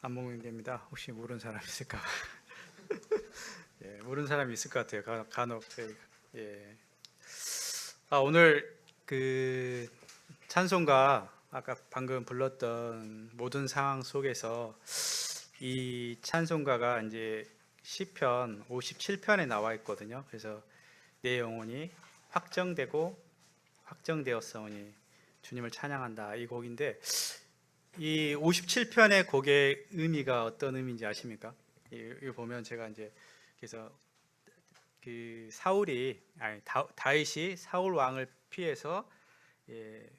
안목영대입니다. 혹시 모르는 사람 있을까? 예, 모르는 사람이 있을 것 같아요. 간혹 저희가. 예. 오늘 그 찬송가 아까 방금 불렀던 모든 상황 속에서 이 찬송가가 이제 시편 57편에 나와 있거든요. 그래서 내 영혼이 확정되고 확정되었사오니 주님을 찬양한다, 이 곡인데, 이 57편의 곡의 의미가 어떤 의미인지 아십니까? 이 보면 제가 이제 그래서 그 사울이 아니 다윗이 사울 왕을 피해서, 예,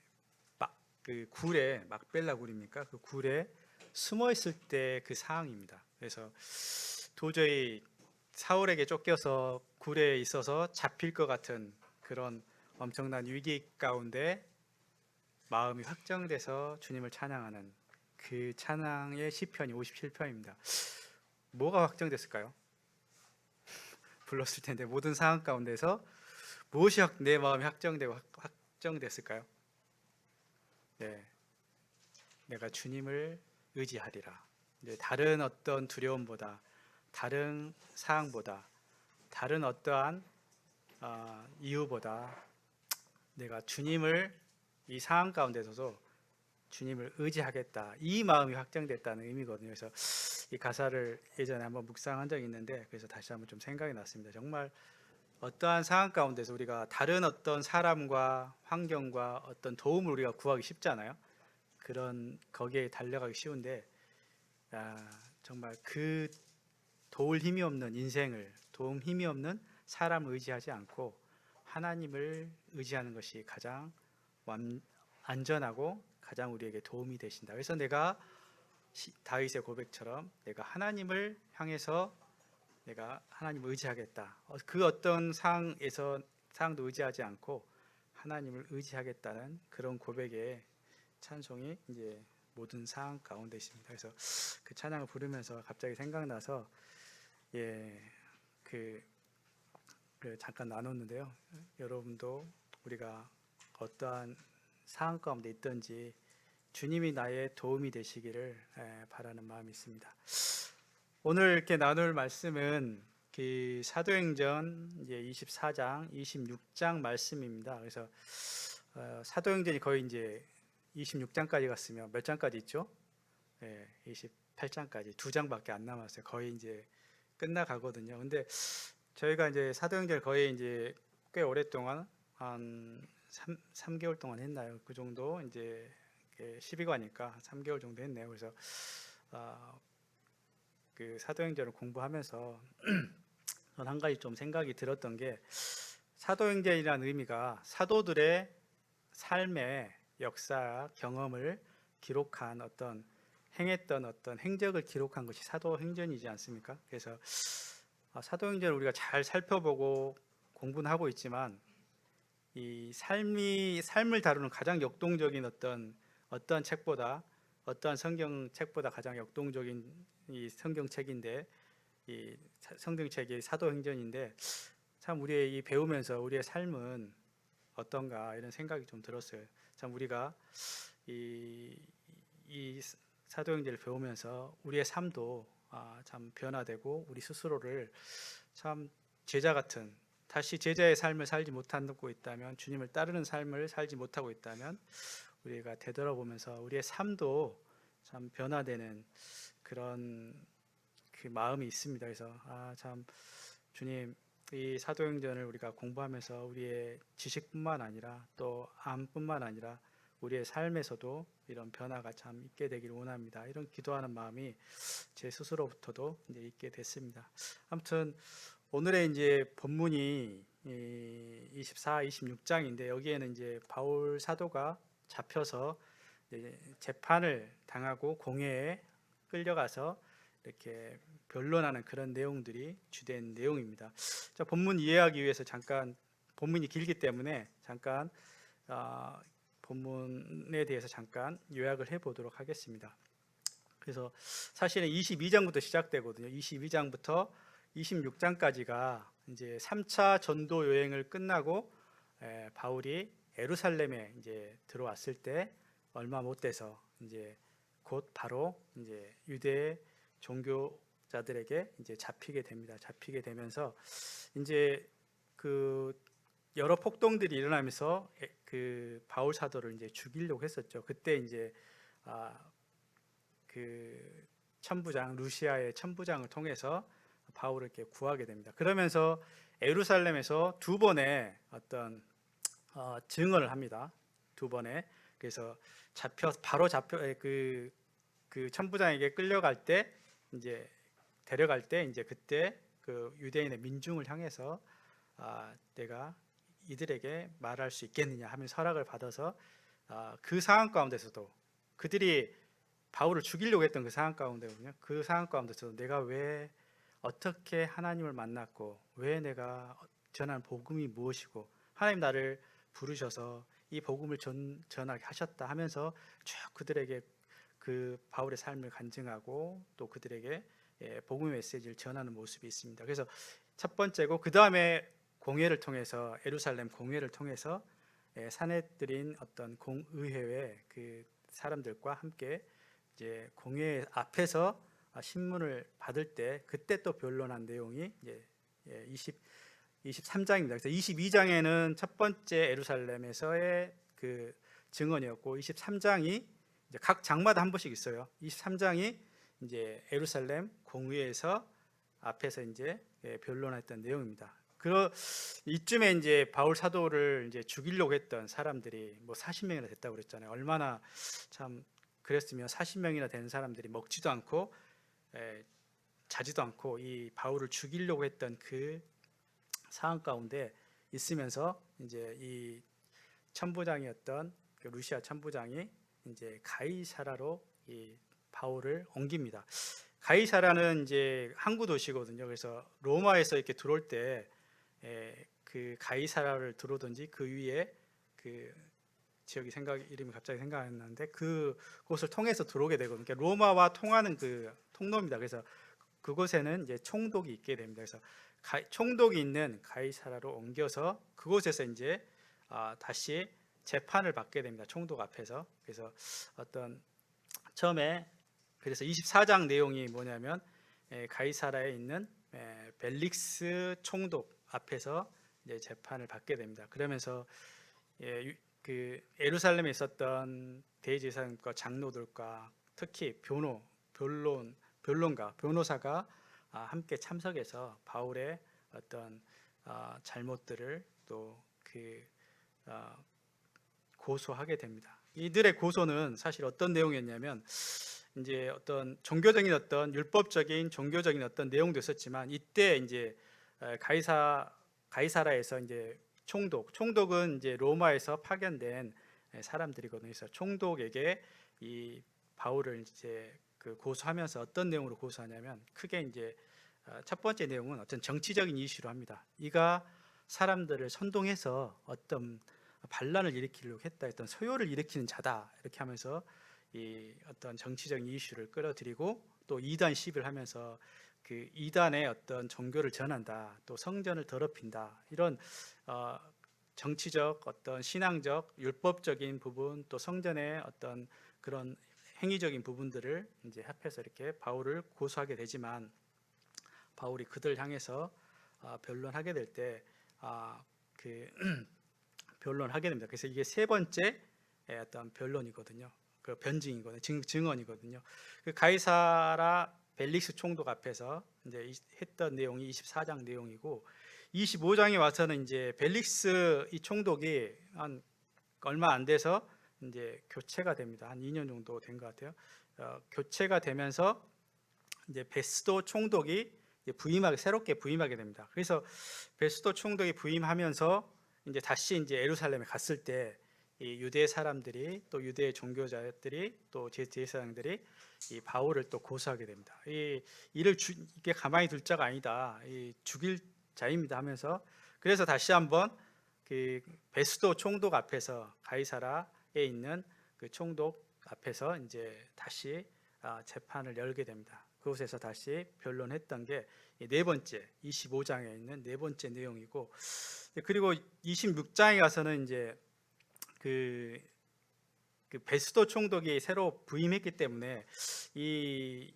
그 굴에, 막벨라 굴입니까? 그 굴에 숨어 있을 때 그 상황입니다. 그래서 도저히 사울에게 쫓겨서 굴에 있어서 잡힐 것 같은 그런 엄청난 위기 가운데 마음이 확정돼서 주님을 찬양하는 그 찬양의 시편이 57편입니다. 뭐가 확정됐을까요? 불렀을 텐데 모든 상황 가운데서 무엇이 내 마음이 확정되고 확정됐을까요? 네, 내가 주님을 의지하리라. 다른 어떤 두려움보다, 다른 상황보다, 다른 어떠한 이유보다 내가 주님을, 이 상황 가운데서도 주님을 의지하겠다, 이 마음이 확정됐다는 의미거든요. 그래서 이 가사를 예전에 한번 묵상한 적이 있는데, 그래서 다시 한번 좀 생각이 났습니다. 정말 어떠한 상황 가운데서 우리가 다른 어떤 사람과 환경과 어떤 도움을 우리가 구하기 쉽잖아요. 그런 거기에 달려가기 쉬운데, 정말 그 도울 힘이 없는 인생을, 도움 힘이 없는 사람을 의지하지 않고 하나님을 의지하는 것이 가장 안전하고 가장 우리에게 도움이 되신다. 그래서 내가 다윗의 고백처럼 내가 하나님을 향해서 내가 하나님을 의지하겠다. 그 어떤 상황도 의지하지 않고 하나님을 의지하겠다는 그런 고백의 찬송이 이제 모든 상황 가운데 있습니다. 그래서 그 찬양을 부르면서 갑자기 생각나서, 예, 그 잠깐 나눴는데요. 여러분도 우리가 어떠한 상황 가운데 있든지 주님이 나의 도움이 되시기를 바라는 마음이 있습니다. 오늘 이렇게 나눌 말씀은 그 사도행전 이제 24장, 26장 말씀입니다. 그래서 사도행전이 거의 이제 26장까지 갔으면 몇 장까지 있죠? 28장까지 2장밖에 안 남았어요. 거의 이제 끝나가거든요. 근데 저희가 이제 사도행전을 거의 이제 꽤 오랫동안 한 3개월 동안 했나요? 그 정도 이제 12과니까 3개월 정도 했네요. 그래서 그 사도행전을 공부하면서 전 한 가지 좀 생각이 들었던 게, 사도행전이라는 의미가 사도들의 삶의 역사 경험을 기록한 행했던 어떤 행적을 기록한 것이 사도행전이지 않습니까? 그래서 사도행전을 우리가 잘 살펴보고 공부는 하고 있지만, 이 삶을 다루는 가장 역동적인 어떠한 책보다, 어떠한 성경책보다 가장 역동적인 이 성경책인데, 이 성경책이 사도행전인데, 참 우리의 이 배우면서 우리의 삶은 어떤가 이런 생각이 좀 들었어요. 참 우리가 이 사도행전을 배우면서 우리의 삶도 참 변화되고, 우리 스스로를 참 제자 같은, 다시 제자의 삶을 살지 못하고 있다면, 주님을 따르는 삶을 살지 못하고 있다면 우리가 되돌아보면서 우리의 삶도 참 변화되는 그런 그 마음이 있습니다. 그래서 참 주님, 이 사도행전을 우리가 공부하면서 우리의 지식뿐만 아니라 또 암뿐만 아니라 우리의 삶에서도 이런 변화가 참 있게 되기를 원합니다. 이런 기도하는 마음이 제 스스로부터도 이제 있게 됐습니다. 아무튼 오늘의 이제 본문이 24, 26장인데, 여기에는 이제 바울 사도가 잡혀서 재판을 당하고 공회에 끌려가서 이렇게 변론하는 그런 내용들이 주된 내용입니다. 자, 본문 이해하기 위해서 잠깐, 본문이 길기 때문에 잠깐 본문에 대해서 잠깐 요약을 해보도록 하겠습니다. 그래서 사실은 22장부터 시작되거든요. 22장부터 26장까지가 이제 3차 전도 여행을 끝나고 바울이 예루살렘에 이제 들어왔을 때 얼마 못 돼서 이제 곧 바로 이제 유대 종교자들에게 이제 잡히게 됩니다. 잡히게 되면서 이제 그 여러 폭동들이 일어나면서 그 바울 사도를 이제 죽이려고 했었죠. 그때 이제 그 천부장 루시아의 천부장을 통해서 바울을 이렇게 구하게 됩니다. 그러면서 예루살렘에서 두 번의 어떤 증언을 합니다. 두 번에. 그래서 바로 잡혀 그 천부장에게 끌려갈 때 이제 데려갈 때 이제 그때 그 유대인의 민중을 향해서 내가 이들에게 말할 수 있겠느냐 하면서 허락을 받아서 그 상황 가운데서도 그들이 바울을 죽이려고 했던 그 상황 가운데거든요. 그 상황 가운데서도 내가 왜 어떻게 하나님을 만났고 왜 내가 전한 복음이 무엇이고 하나님 나를 부르셔서 이 복음을 전하게 하셨다 하면서 쭉 그들에게 그 바울의 삶을 간증하고 또 그들에게 복음의 메시지를 전하는 모습이 있습니다. 그래서 첫 번째고 그 다음에 공회를 통해서 예루살렘 공회를 통해서 사내들인 어떤 공의회의 그 사람들과 함께 이제 공회 앞에서 신문을 받을 때 그때 또 변론한 내용이 이제 23장입니다. 그래서 22장에는 첫 번째 예루살렘에서의 그 증언이었고 23장이 이제 각 장마다 한 번씩 있어요. 23장이 이제 예루살렘 공회에서 앞에서 이제 변론했던 내용입니다. 이쯤에 이제 바울 사도를 이제 죽이려고 했던 사람들이 뭐 40명이나 됐다고 그랬잖아요. 얼마나 참 그랬으면 40명이나 되는 사람들이 먹지도 않고 자지도 않고 이 바울을 죽이려고 했던 그 상황 가운데 있으면서 이제 이 천부장이었던 그 루시아 천부장이 이제 가이사라로 이 바울을 옮깁니다. 가이사라는 이제 항구 도시거든요. 그래서 로마에서 이렇게 들어올 때 그 가이사라를 들어오든지 그 위에 그 지역이 이름이 갑자기 생각 안 나는데 그곳을 통해서 들어오게 되거든요. 그러니까 로마와 통하는 그 통로입니다. 그래서 그곳에는 이제 총독이 있게 됩니다. 그래서 총독이 있는 가이사라로 옮겨서 그곳에서 이제 다시 재판을 받게 됩니다. 총독 앞에서. 그래서 어떤 처음에 그래서 24장 내용이 뭐냐면 가이사라에 있는 벨릭스 총독 앞에서 이제 재판을 받게 됩니다. 그러면서 그 예루살렘에 있었던 대제사장과 장로들과 특히 변론가, 변호사가 함께 참석해서 바울의 어떤 잘못들을 또 고소하게 됩니다. 이들의 고소는 사실 어떤 내용이었냐면 이제 어떤 종교적인 어떤 율법적인 종교적인 어떤 내용도 있었지만 이때 이제 가이사라에서 이제 총독은 이제 로마에서 파견된 사람들이거든요. 그래서 총독에게 이 바울을 이제 고소하면서 어떤 내용으로 고소하냐면 크게 이제 첫 번째 내용은 어떤 정치적인 이슈로 합니다. 이가 사람들을 선동해서 어떤 반란을 일으키려고 했다, 어떤 소요를 일으키는 자다 이렇게 하면서 이 어떤 정치적인 이슈를 끌어들이고 또 이단 시비를 하면서 그 이단의 어떤 종교를 전한다, 또 성전을 더럽힌다 이런 정치적 어떤 신앙적 율법적인 부분 또 성전의 어떤 그런 행위적인 부분들을 이제 합해서 이렇게 바울을 고소하게 되지만 바울이 그들 향해서 변론하게 될 때 그 변론하게 됩니다. 그래서 이게 세 번째 어떤 변론이거든요. 그 변증이거든요. 증언이거든요. 그 가이사라 벨릭스 총독 앞에서 이제 했던 내용이 24장 내용이고 25장에 와서는 이제 벨릭스 이 총독이 한 얼마 안 돼서 이제 교체가 됩니다. 한 2년 정도 된 것 같아요. 교체가 되면서 이제 베스도 총독이 새롭게 부임하게 됩니다. 그래서 베스도 총독이 부임하면서 이제 다시 이제 예루살렘에 갔을 때 이 유대 사람들이 또 유대 종교자들이 또 제사장들이 이 바울을 또 고소하게 됩니다. 이게 가만히 둘 자가 아니다. 죽일 자입니다 하면서 그래서 다시 한번 그 베스도 총독 앞에서 가이사라에 있는 그 총독 앞에서 이제 다시 재판을 열게 됩니다. 그곳에서 다시 변론했던 게 네 번째 25장에 있는 네 번째 내용이고 그리고 26장에 가서는 이제 그 그 베스도 총독이 새로 부임했기 때문에 이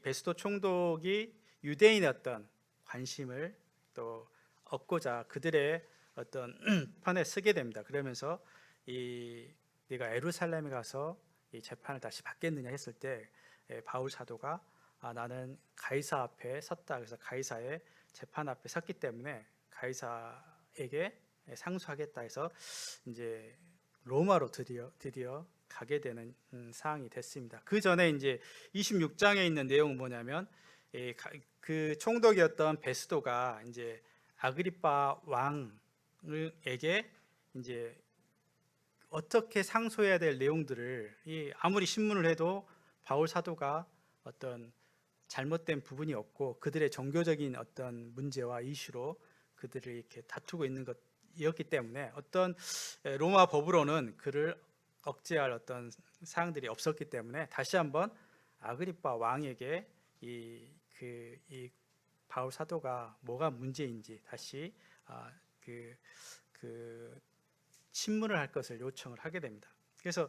베스도 총독이 유대인의 어떤 관심을 또 얻고자 그들의 어떤 편에 서게 됩니다. 그러면서 네가 예루살렘에 가서 이 재판을 다시 받겠느냐 했을 때 바울 사도가 나는 가이사 앞에 섰다. 그래서 가이사의 재판 앞에 섰기 때문에 가이사에게 상소하겠다 해서 이제 로마로 드디어 가게 되는 상황이 됐습니다. 그 전에 이제 26장에 있는 내용은 뭐냐면 그 총독이었던 베스도가 이제 아그리파 왕에게 이제 어떻게 상소해야 될 내용들을 아무리 신문을 해도 바울 사도가 어떤 잘못된 부분이 없고 그들의 종교적인 어떤 문제와 이슈로 그들을 이렇게 다투고 있는 것이었기 때문에 어떤 로마 법으로는 그를 억제할 어떤 사항들이 없었기 때문에 다시 한번 아그리파 왕에게 이 바울 사도가 뭐가 문제인지 다시 그 신문을 할 것을 요청을 하게 됩니다. 그래서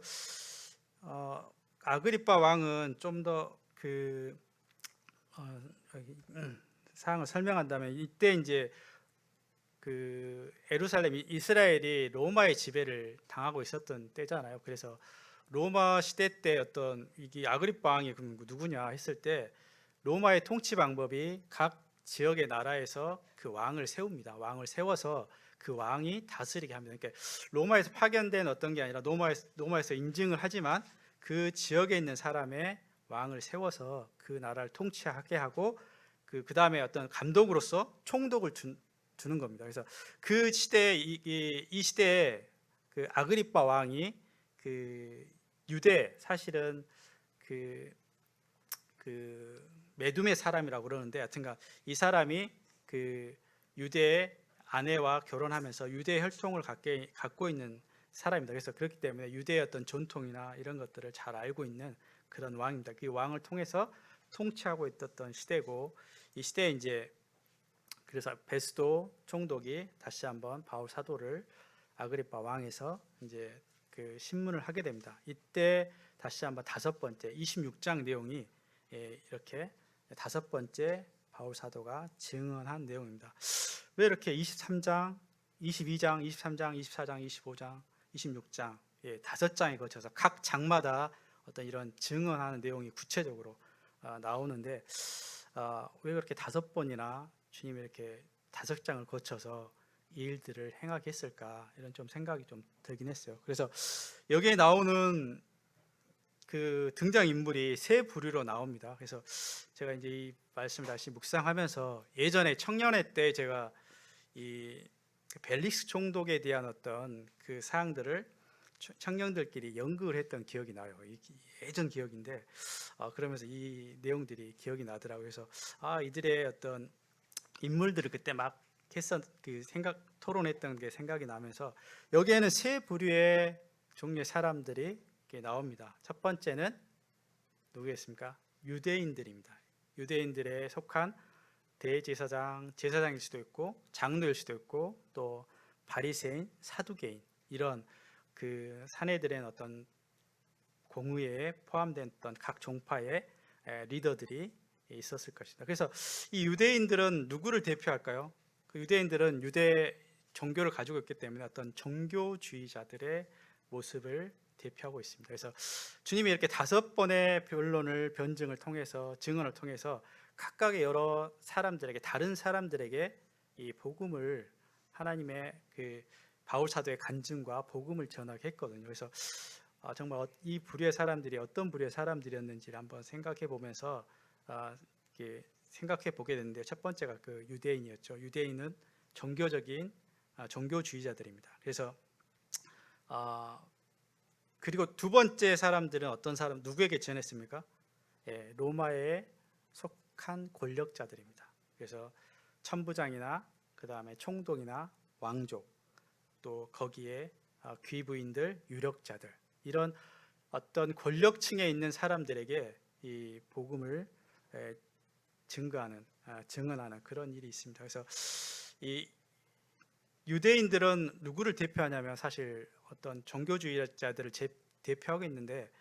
아그리파 왕은 좀 더 사항을 설명한다면 이때 이제 그 예루살렘 이스라엘이 로마의 지배를 당하고 있었던 때잖아요. 그래서 로마 시대 때 어떤 이게 아그리파 왕이 그럼 누구냐 했을 때 로마의 통치 방법이 각 지역의 나라에서 그 왕을 세웁니다. 왕을 세워서 그 왕이 다스리게 합니다. 그러니까 로마에서 파견된 어떤 게 아니라 로마에서 인증을 하지만 그 지역에 있는 사람의 왕을 세워서 그 나라를 통치하게 하고 그 다음에 어떤 감독으로서 총독을 두는 겁니다. 그래서 그 시대에 이 시대에 그 아그리파 왕이 그 유대 사실은 그 메두메 사람이라고 그러는데 하여튼간 이 사람이 그 유대의 아내와 결혼하면서 유대 혈통을 갖고 있는 사람입니다. 그래서 그렇기 때문에 유대의 어떤 전통이나 이런 것들을 잘 알고 있는 그런 왕입니다. 그 왕을 통해서 통치하고 있었던 시대고 이 시대에 이제 그래서 베스도 총독이 다시 한번 바울 사도를 아그리파 왕에서 이제 그 신문을 하게 됩니다. 이때 다시 한번 다섯 번째 26장 내용이 이렇게 다섯 번째 바울 사도가 증언한 내용입니다. 왜 이렇게 23장, 22장, 23장, 24장, 25장, 26장 다섯 장에 거쳐서 각 장마다 어떤 이런 증언하는 내용이 구체적으로 나오는데 왜 그렇게 다섯 번이나 주님이 이렇게 다섯 장을 거쳐서 이 일들을 행하게 했을까 이런 좀 생각이 좀 들긴 했어요. 그래서 여기에 나오는 그 등장 인물이 세 부류로 나옵니다. 그래서 제가 이제 이 말씀을 다시 묵상하면서 예전에 청년회 때 제가 이 벨릭스 총독에 대한 어떤 그 사항들을 청년들끼리 연극을 했던 기억이 나요. 예전 기억인데 그러면서 이 내용들이 기억이 나더라고요. 그래서 이들의 어떤 인물들을 그때 막 그 생각 토론했던 게 생각이 나면서 여기에는 세 부류의 종류의 사람들이 나옵니다. 첫 번째는 누구겠습니까? 유대인들입니다. 유대인들에 속한 대제사장, 제사장일 수도 있고 장로일 수도 있고 또 바리새인, 사두개인 이런 그 사내들의 어떤 공의회에 포함된 어떤 각 종파의 리더들이 있었을 것입니다. 그래서 이 유대인들은 누구를 대표할까요? 그 유대인들은 유대 종교를 가지고 있기 때문에 어떤 종교주의자들의 모습을 대표하고 있습니다. 그래서 주님이 이렇게 다섯 번의 변증을 통해서 증언을 통해서 각각의 여러 사람들에게 다른 사람들에게 이 복음을 하나님의 그 바울 사도의 간증과 복음을 전하게 했거든요. 그래서 정말 이 부류의 사람들이 어떤 부류의 사람들이었는지를 한번 생각해 보면서 생각해 보게 됐는데 첫 번째가 그 유대인이었죠. 유대인은 종교적인 종교주의자들입니다. 그래서 그리고 두 번째 사람들은 어떤 사람 누구에게 전했습니까? 로마에 속한 권력자들입니다. 그래서 천부장이나 그 다음에 총독이나 왕족 또 거기에 귀부인들, 유력자들 이런 어떤 권력층에 있는 사람들에게 이 복음을 증언하는 그런 일이 있습니다. 그래서 이 유대인들은 누구를 대표하냐면 사실 어떤 종교주의자들을 대표하고 있는데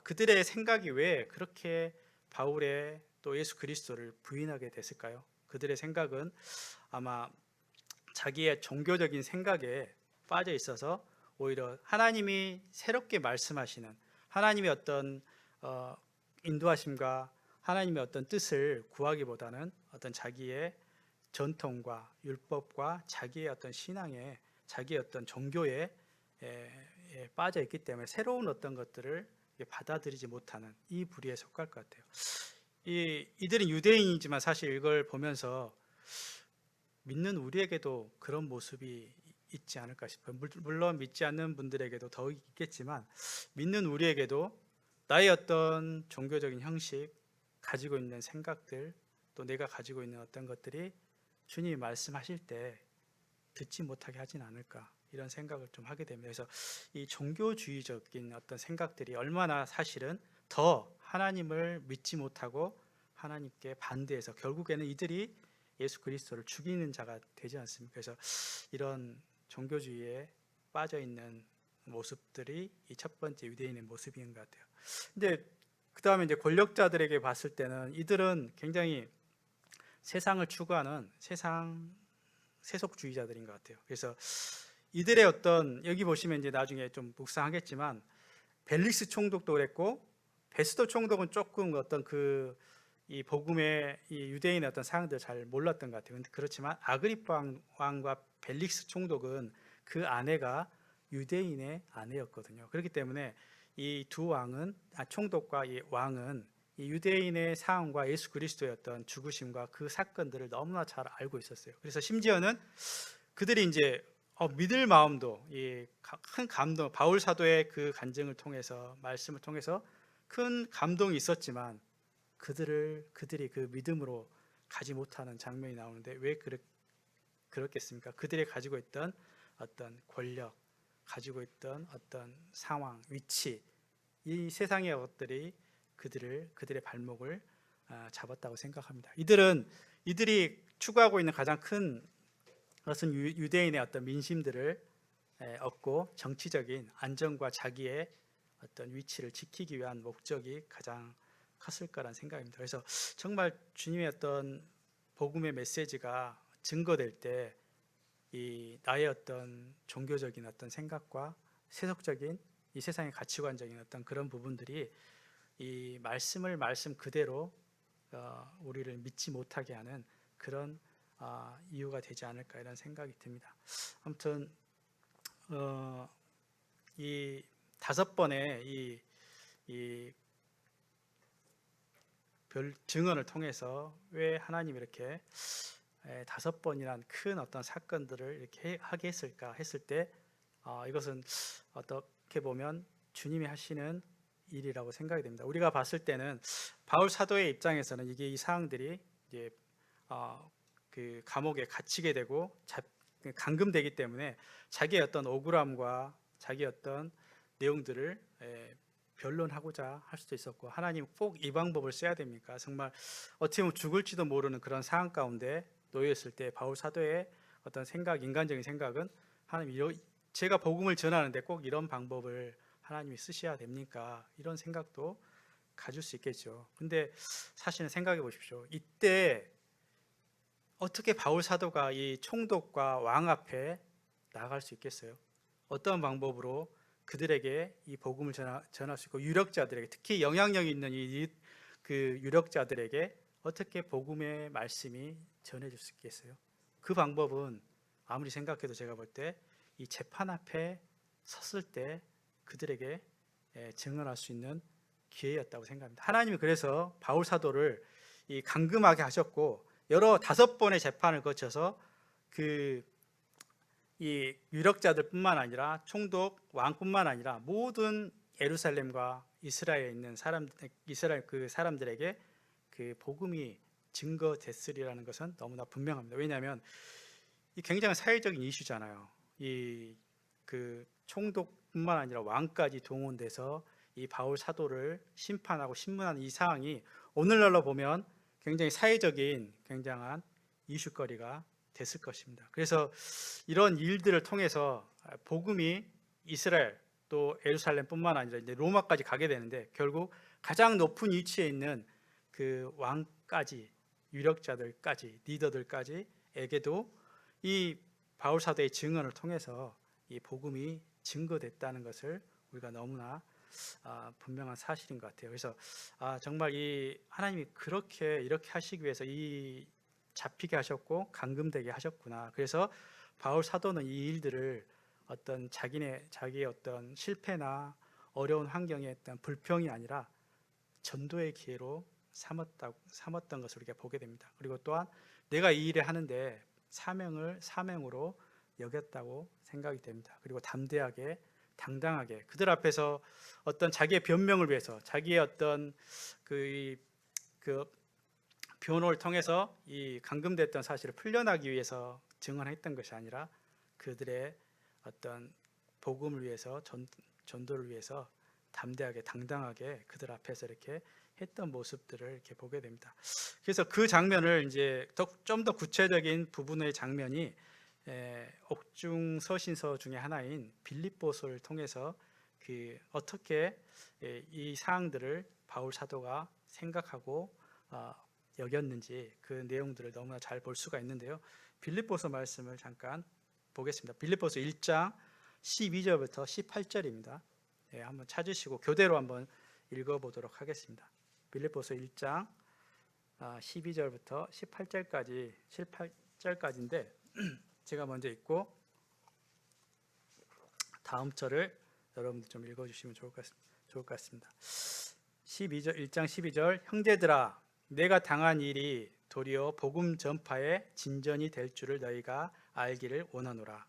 그들의 생각이 왜 그렇게 바울의 또 예수 그리스도를 부인하게 됐을까요? 그들의 생각은 아마 자기의 종교적인 생각에 빠져 있어서 오히려 하나님이 새롭게 말씀하시는 하나님의 어떤 인도하심과 하나님의 어떤 뜻을 구하기보다는 어떤 자기의 전통과 율법과 자기의 어떤 신앙에 자기의 어떤 종교에 빠져 있기 때문에 새로운 어떤 것들을 받아들이지 못하는 이 부류에 속할 것 같아요. 이들은 유대인이지만 사실 이걸 보면서 믿는 우리에게도 그런 모습이 있지 않을까 싶어요. 물론 믿지 않는 분들에게도 더 있겠지만 믿는 우리에게도 나의 어떤 종교적인 형식, 가지고 있는 생각들, 또 내가 가지고 있는 어떤 것들이 주님이 말씀하실 때 듣지 못하게 하진 않을까, 이런 생각을 좀 하게 됩니다. 그래서 이 종교주의적인 어떤 생각들이 얼마나 사실은 더 하나님을 믿지 못하고 하나님께 반대해서 결국에는 이들이 예수 그리스도를 죽이는 자가 되지 않습니까? 그래서 이런 종교주의에 빠져 있는 모습들이 이 첫 번째 유대인의 모습인 것 같아요. 근데 그 다음에 이제 권력자들에게 봤을 때는 이들은 굉장히 세상을 추구하는 세속주의자들인 것 같아요. 그래서 이들의 어떤, 여기 보시면 이제 나중에 좀 묵상하겠지만 벨릭스 총독도 그랬고 베스도 총독은 조금 어떤 이 복음의 이 유대인의 어떤 사항들을 잘 몰랐던 것 같아요. 근데 그렇지만 아그리파 왕과 벨릭스 총독은 그 아내가 유대인의 아내였거든요. 그렇기 때문에 이 두 왕은 총독과 이 왕은 이 유대인의 사항과 예수 그리스도의 어떤 죽으심과 그 사건들을 너무나 잘 알고 있었어요. 그래서 심지어는 그들이 이제 믿을 마음도, 큰 감동, 바울 사도의 그 간증을 통해서, 말씀을 통해서 큰 감동이 있었지만 그들이 그 믿음으로 가지 못하는 장면이 나오는데 왜 그렇겠습니까? 그들이 가지고 있던 어떤 권력, 가지고 있던 어떤 상황, 위치, 이 세상의 것들이 그들의 발목을 잡았다고 생각합니다. 이들이 추구하고 있는 가장 큰 것은 유대인의 어떤 민심들을 얻고 정치적인 안정과 자기의 어떤 위치를 지키기 위한 목적이 가장 컸을 거란 생각입니다. 그래서 정말 주님의 어떤 복음의 메시지가 증거될 때 이 나의 어떤 종교적인 어떤 생각과 세속적인 이 세상의 가치관적인 어떤 그런 부분들이 이 말씀 그대로 우리를 믿지 못하게 하는 그런 이유가 되지 않을까, 이런 생각이 듭니다. 아무튼 이 5번의 이 별 증언을 통해서 왜 하나님이 이렇게 5번이란 큰 어떤 사건들을 이렇게 하게 했을까 했을 때 이것은 어떻게 보면 주님이 하시는 일이라고 생각이 됩니다. 우리가 봤을 때는 바울 사도의 입장에서는 이 사항들이 이제 그 감옥에 갇히게 되고 감금되기 때문에 자기의 어떤 억울함과 자기의 어떤 내용들을 변론하고자 할 수도 있었고, 하나님 꼭 이 방법을 써야 됩니까? 정말 어떻게 보면 죽을지도 모르는 그런 상황 가운데 놓였을 때 바울 사도의 어떤 인간적인 생각은 하나님, 제가 복음을 전하는데 꼭 이런 방법을 하나님이 쓰셔야 됩니까? 이런 생각도 가질 수 있겠죠. 근데 사실은 생각해 보십시오. 이때 어떻게 바울 사도가 이 총독과 왕 앞에 나아갈 수 있겠어요? 어떤 방법으로 그들에게 이 복음을 전할 수 있고, 유력자들에게, 특히 영향력 있는 그 유력자들에게 어떻게 복음의 말씀이 전해질 수 있겠어요? 그 방법은 아무리 생각해도 제가 볼 때 이 재판 앞에 섰을 때 그들에게 증언할 수 있는 기회였다고 생각합니다. 하나님이 그래서 바울 사도를 감금하게 하셨고, 5번의 재판을 거쳐서 이 유력자들뿐만 아니라 총독, 왕뿐만 아니라 모든 예루살렘과 이스라엘에 있는 이스라엘 그 사람들에게 그 복음이 증거됐으리라는 것은 너무나 분명합니다. 왜냐하면 이 굉장히 사회적인 이슈잖아요. 그 총독뿐만 아니라 왕까지 동원돼서 이 바울 사도를 심판하고 신문하는 이 사항이 오늘날로 보면 굉장히 사회적인 굉장한 이슈거리가 됐을 것입니다. 그래서 이런 일들을 통해서 복음이 이스라엘, 또 예루살렘뿐만 아니라 이제 로마까지 가게 되는데, 결국 가장 높은 위치에 있는 그 왕까지, 유력자들까지, 리더들까지에게도 이 바울 사도의 증언을 통해서 이 복음이 증거됐다는 것을 우리가 너무나 분명한 사실인 것 같아요. 그래서 정말 이 하나님이 그렇게 이렇게 하시기 위해서 이 잡히게 하셨고 감금되게 하셨구나. 그래서 바울 사도는 이 일들을 어떤 자기의 어떤 실패나 어려운 환경에 어떤 불평이 아니라 전도의 기회로 삼았던 것을 우리가 보게 됩니다. 그리고 또한 내가 이 일을 하는데 사명으로 여겼다고 생각이 됩니다. 그리고 담대하게 당당하게 그들 앞에서 어떤 자기의 변명을 위해서, 자기의 어떤 그 변호를 통해서 이 감금됐던 사실을 풀려나기 위해서 증언했던 것이 아니라 그들의 어떤 복음을 위해서, 전도를 위해서 담대하게 당당하게 그들 앞에서 이렇게 했던 모습들을 이렇게 보게 됩니다. 그래서 그 장면을 이제 좀 더 구체적인 부분의 장면이 옥중 서신서 중에 하나인 빌립보서를 통해서 어떻게 이 사항들을 바울 사도가 생각하고 여겼는지 그 내용들을 너무나 잘 볼 수가 있는데요. 빌립보서 말씀을 잠깐 보겠습니다. 빌립보서 1장 12절부터 18절입니다. 한번 찾으시고 교대로 한번 읽어보도록 하겠습니다. 빌립보서 1장 12절부터 18절까지인데 제가 먼저 읽고 다음 절을 여러분들 좀 읽어주시면 좋을 것 같습니다. 1장 12절 형제들아 내가 당한 일이 도리어 복음 전파의 진전이 될 줄을 너희가 알기를 원하노라.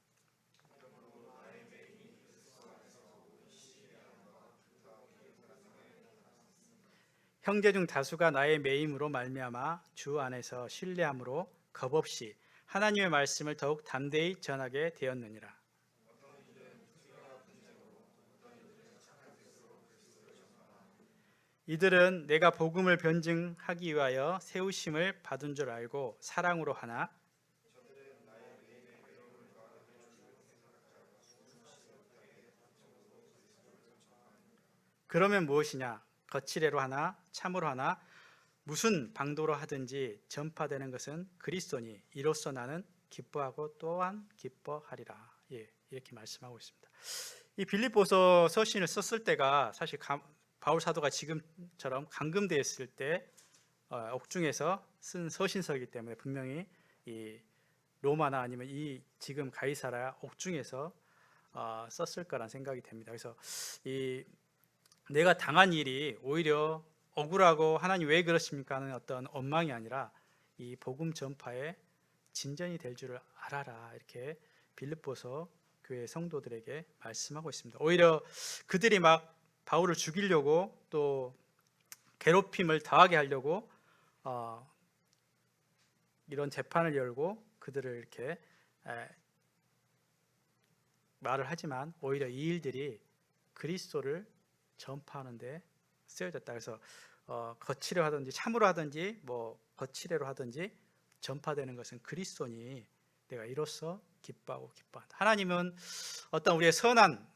형제 중 다수가 나의 매임으로 말미암아 주 안에서 신뢰함으로 겁없이 하나님의 말씀을 더욱 담대히 전하게 되었느니라. 이들은 내가 복음을 변증하기 위하여 세우심을 받은 줄 알고 사랑으로 하나 그러면 무엇이냐 거칠애로 하나 참으로 하나 무슨 방도로 하든지 전파되는 것은 그리스도니 이로써 나는 기뻐하고 또한 기뻐하리라. 이렇게 말씀하고 있습니다. 이 빌립보서 서신을 썼을 때가 사실 바울 사도가 지금처럼 감금되어 있을 때 옥중에서 쓴 서신서이기 때문에 분명히 이 로마나 아니면 이 지금 가이사랴 옥중에서 썼을 거란 생각이 됩니다. 그래서 이 내가 당한 일이 오히려 억울하고 하나님 왜 그러십니까 하는 어떤 원망이 아니라 이 복음 전파에 진전이 될 줄을 알아라 이렇게 빌립보서 교회 성도들에게 말씀하고 있습니다. 오히려 그들이 막 바울을 죽이려고 또 괴롭힘을 당하게 하려고 이런 재판을 열고 그들을 이렇게 말을 하지만 오히려 이 일들이 그리스도를 전파하는 데 쓰여졌다. 그래서 거칠어 하든지 참으로 하든지 뭐 거칠애로 하든지 전파되는 것은 그리스도니 내가 이로써 기뻐하고 기뻐한다. 하나님은 어떤 우리의 선한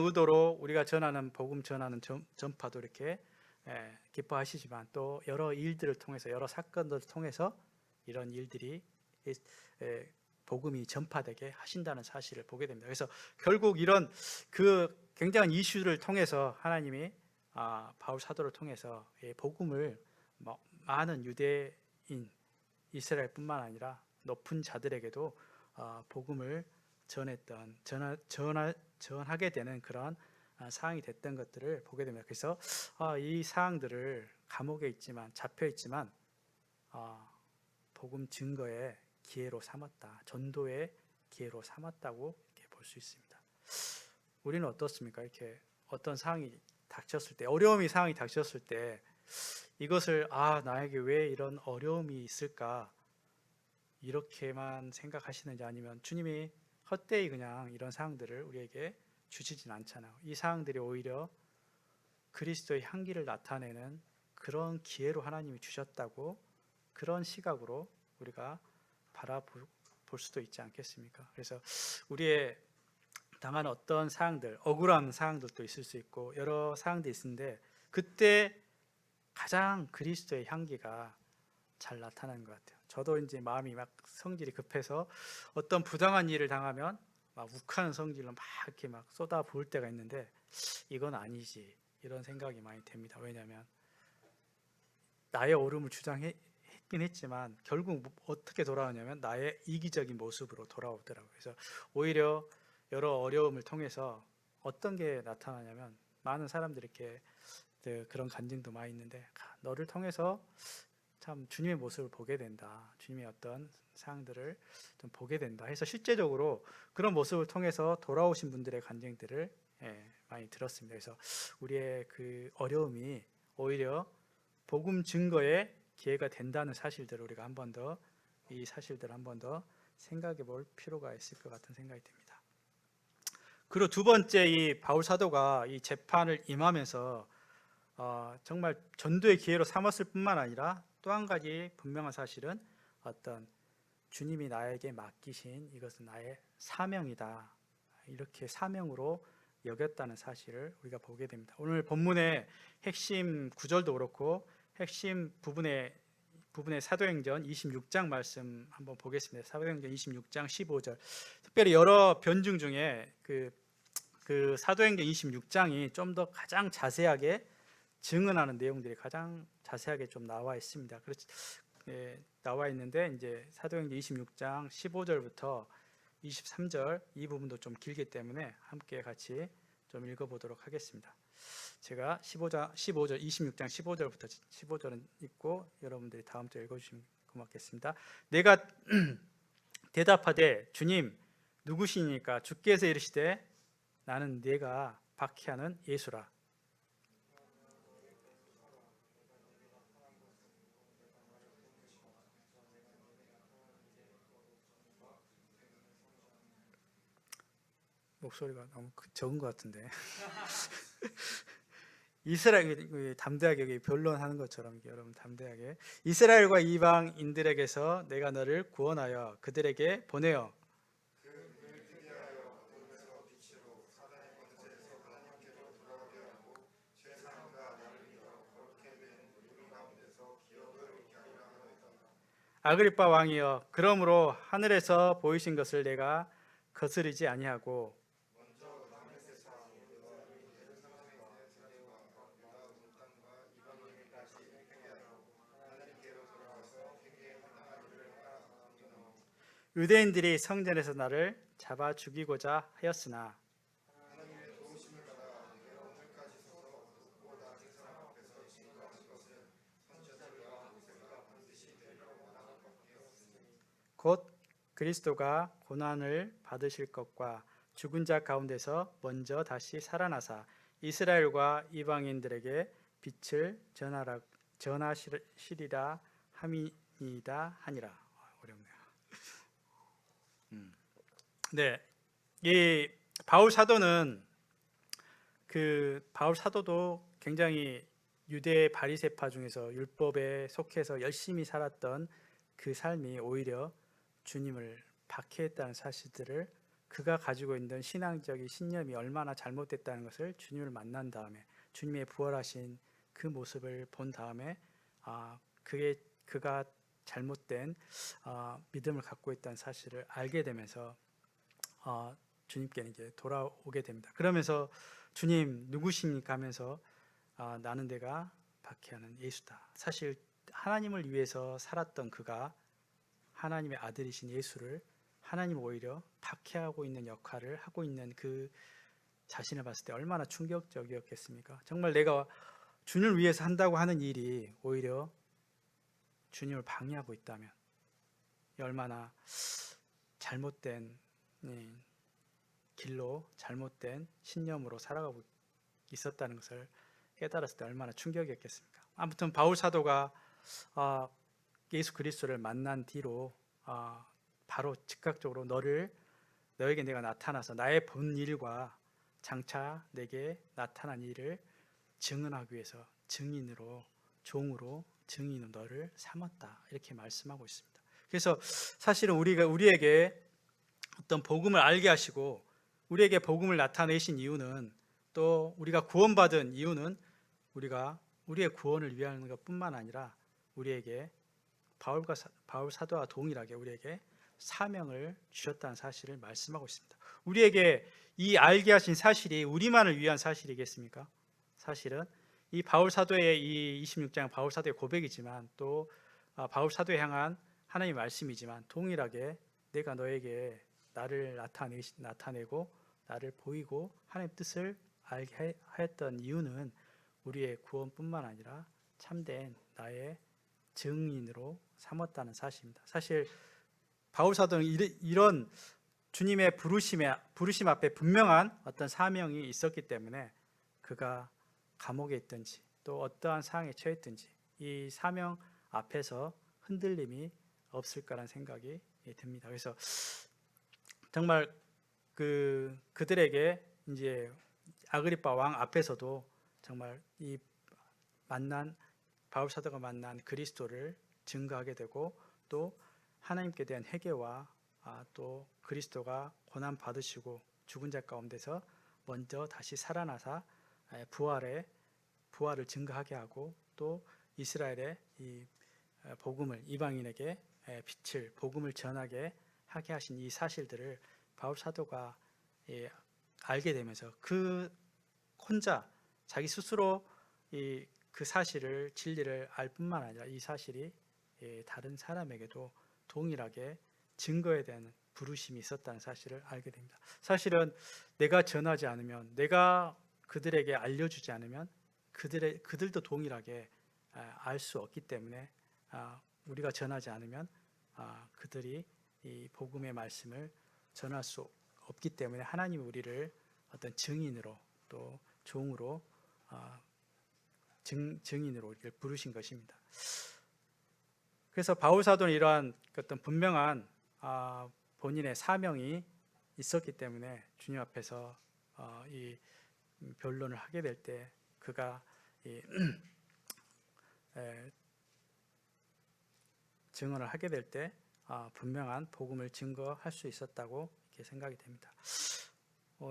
의도로 우리가 전하는 복음 전하는 전파도 이렇게 기뻐하시지만 또 여러 일들을 통해서 여러 사건들을 통해서 이런 일들이 복음이 전파되게 하신다는 사실을 보게 됩니다. 그래서 결국 이런 그 굉장한 이슈를 통해서 하나님이 바울 사도를 통해서 복음을 많은 유대인 이스라엘뿐만 아니라 높은 자들에게도 복음을 전하게 되는 그런 사항이 됐던 것들을 보게 됩니다. 그래서 이 사항들을 감옥에 있지만 잡혀 있지만 복음 증거의 기회로 삼았다. 전도의 기회로 삼았다고 이렇게 볼 수 있습니다. 우리는 어떻습니까? 이렇게 어떤 상황이 닥쳤을 때, 상황이 닥쳤을 때 이것을 나에게 왜 이런 어려움이 있을까 이렇게만 생각하시는지 아니면 주님이 헛되이 그냥 이런 상황들을 우리에게 주시진 않잖아요. 이 상황들이 오히려 그리스도의 향기를 나타내는 그런 기회로 하나님이 주셨다고 그런 시각으로 우리가 바라볼 수도 있지 않겠습니까? 그래서 우리의 당하는 어떤 사항들, 억울한 사항들도 있을 수 있고 여러 사항들이 있는데 그때 가장 그리스도의 향기가 잘 나타나는 것 같아요. 저도 이제 마음이 막 성질이 급해서 어떤 부당한 일을 당하면 막 욱하는 성질로 막 이렇게 막 쏟아 부을 때가 있는데 이건 아니지 이런 생각이 많이 듭니다. 왜냐하면 나의 옳음을 주장했긴 했지만 결국 어떻게 돌아오냐면 나의 이기적인 모습으로 돌아오더라고요. 그래서 오히려 여러 어려움을 통해서 어떤 게 나타나냐면 많은 사람들이 이렇게 그런 간증도 많이 있는데 너를 통해서 참 주님의 모습을 보게 된다. 주님의 어떤 사항들을 좀 보게 된다 해서 실제적으로 그런 모습을 통해서 돌아오신 분들의 간증들을 많이 들었습니다. 그래서 우리의 그 어려움이 오히려 복음 증거의 기회가 된다는 사실들을 우리가 한 번 더 이 사실들을 한 번 더 생각해 볼 필요가 있을 것 같은 생각이 듭니다. 그리고 두 번째 이 바울 사도가 이 재판을 임하면서 정말 전도의 기회로 삼았을 뿐만 아니라 또 한 가지 분명한 사실은 어떤 주님이 나에게 맡기신 이것은 나의 사명이다. 이렇게 사명으로 여겼다는 사실을 우리가 보게 됩니다. 오늘 본문의 핵심 구절도 그렇고 핵심 부분의 사도행전 26장 말씀 한번 보겠습니다. 사도행전 26장 15절. 특별히 여러 변증 중에 그 사도행전 26장이 좀 더 가장 자세하게 증언하는 내용들이 가장 자세하게 좀 나와 있습니다. 그렇지, 나와 있는데 이제 사도행전 26장 15절부터 23절 이 부분도 좀 길기 때문에 함께 같이 좀 읽어보도록 하겠습니다. 제가 26장 15절부터 15절은 읽고 여러분들이 다음 주에 읽어주시면 고맙겠습니다. 내가 대답하되 주님 누구시니까? 주께서 이르시되 나는 네가 박해하는 예수라. 목소리가 너무 적은 것 같은데. 이스라엘 담대하게 여기 변론하는 것처럼 여러분 담대하게 이스라엘과 이방인들에게서 내가 너를 구원하여 그들에게 보내어 아그리빠 왕이여 그러므로 하늘에서 보이신 것을 내가 거스르지 아니하고 유대인들이 성전에서 나를 잡아 죽이고자 하였으나 곧 그리스도가 고난을 받으실 것과 죽은 자 가운데서 먼저 다시 살아나사 이스라엘과 이방인들에게 빛을 전하시리라 함이니이다 하니라. 어렵네요. 네, 이 바울 사도는 바울 사도도 굉장히 유대 바리새파 중에서 율법에 속해서 열심히 살았던 그 삶이 오히려 주님을 박해했다는 사실들을 그가 가지고 있는 신앙적인 신념이 얼마나 잘못됐다는 것을 주님을 만난 다음에 주님의 부활하신 그 모습을 본 다음에 그가 잘못된 믿음을 갖고 있다는 사실을 알게 되면서 주님께 이제 돌아오게 됩니다. 그러면서 주님 누구십니까 하면서 나는 내가 박해하는 예수다. 사실 하나님을 위해서 살았던 그가 하나님의 아들이신 예수를 하나님 오히려 박해하고 있는 역할을 하고 있는 그 자신을 봤을 때 얼마나 충격적이었겠습니까? 정말 내가 주님을 위해서 한다고 하는 일이 오히려 주님을 방해하고 있다면 얼마나 잘못된 길로 잘못된 신념으로 살아가고 있었다는 것을 깨달았을 때 얼마나 충격이었겠습니까? 아무튼 바울 사도가 예수 그리스도를 만난 뒤로 바로 즉각적으로 너에게 내가 나타나서 나의 본 일과 장차 내게 나타난 일을 증언하기 위해서 증인으로 종으로 증인으로 너를 삼았다 이렇게 말씀하고 있습니다. 그래서 사실은 우리에게 어떤 복음을 알게 하시고 우리에게 복음을 나타내신 이유는, 또 우리가 구원받은 이유는 우리가 우리의 구원을 위하는 것뿐만 아니라 우리에게 바울 사도와 동일하게 우리에게 사명을 주셨다는 사실을 말씀하고 있습니다. 우리에게 이 알게 하신 사실이 우리만을 위한 사실이겠습니까? 사실은 이 바울 사도의 이 26장 바울 사도의 고백이지만, 또 바울 사도에 향한 하나님의 말씀이지만, 동일하게 내가 너에게 나를 나타내고 나를 보이고 하나님의 뜻을 알게 하였던 이유는 우리의 구원뿐만 아니라 참된 나의 증인으로 삼았다는 사실입니다. 사실 바울 사도는 이런 주님의 부르심 앞에 분명한 어떤 사명이 있었기 때문에 그가 감옥에 있든지 또 어떠한 상황에 처했든지 이 사명 앞에서 흔들림이 없을 거란 생각이 듭니다. 그래서 정말 그들에게 이제 아그리파 왕 앞에서도 정말 이 바울 사도가 만난 그리스도를 증거하게 되고, 또 하나님께 대한 회개와 또 그리스도가 고난 받으시고 죽은 자 가운데서 먼저 다시 살아나사 부활을 증거하게 하고, 또 이스라엘의 이 복음을 이방인에게 빛을 복음을 전하게 하게 하신 이 사실들을 바울 사도가 알게 되면서 그 혼자 자기 스스로 그 사실을 진리를 알 뿐만 아니라 이 사실이 다른 사람에게도 동일하게 증거에 대한 부르심이 있었다는 사실을 알게 됩니다. 사실은 내가 전하지 않으면, 내가 그들에게 알려주지 않으면 그들도 동일하게 알 수 없기 때문에, 우리가 전하지 않으면 그들이 이 복음의 말씀을 전할 수 없기 때문에 하나님이 우리를 어떤 증인으로 또 종으로 증인으로 이렇게 부르신 것입니다. 그래서 바울 사도는 이러한 어떤 분명한 본인의 사명이 있었기 때문에 주님 앞에서 이 변론을 하게 될 때 그가 증언을 하게 될 때 분명한 복음을 증거할 수 있었다고 이렇게 생각이 됩니다.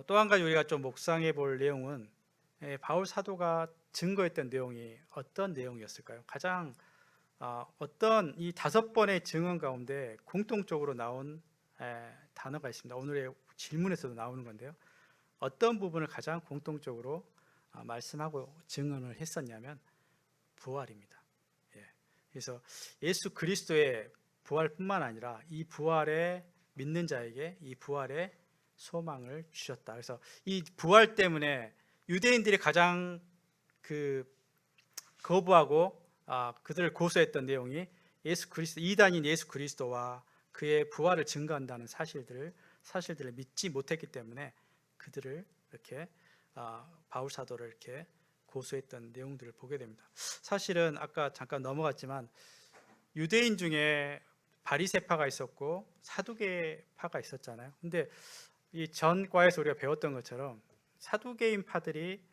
또 한 가지 우리가 좀 묵상해 볼 내용은 바울 사도가 증거했던 내용이 어떤 내용이었을까요? 가장 어떤 이 5번의 증언 가운데 공통적으로 나온 단어가 있습니다. 오늘의 질문에서도 나오는 건데요. 어떤 부분을 가장 공통적으로 말씀하고 증언을 했었냐면 부활입니다. 그래서 예수 그리스도의 부활뿐만 아니라 이 부활에 믿는 자에게 이 부활의 소망을 주셨다. 그래서 이 부활 때문에 유대인들이 가장 거부하고 그들을 고소했던 내용이 이단인 예수 그리스도와 그의 부활을 증거한다는 사실들을 믿지 못했기 때문에 그들을 이렇게 바울 사도를 이렇게 고소했던 내용들을 보게 됩니다. 사실은 아까 잠깐 넘어갔지만 유대인 중에 바리새파가 있었고 사두개파가 있었잖아요. 근데 이 전과에서 우리가 배웠던 것처럼 사두개인파들이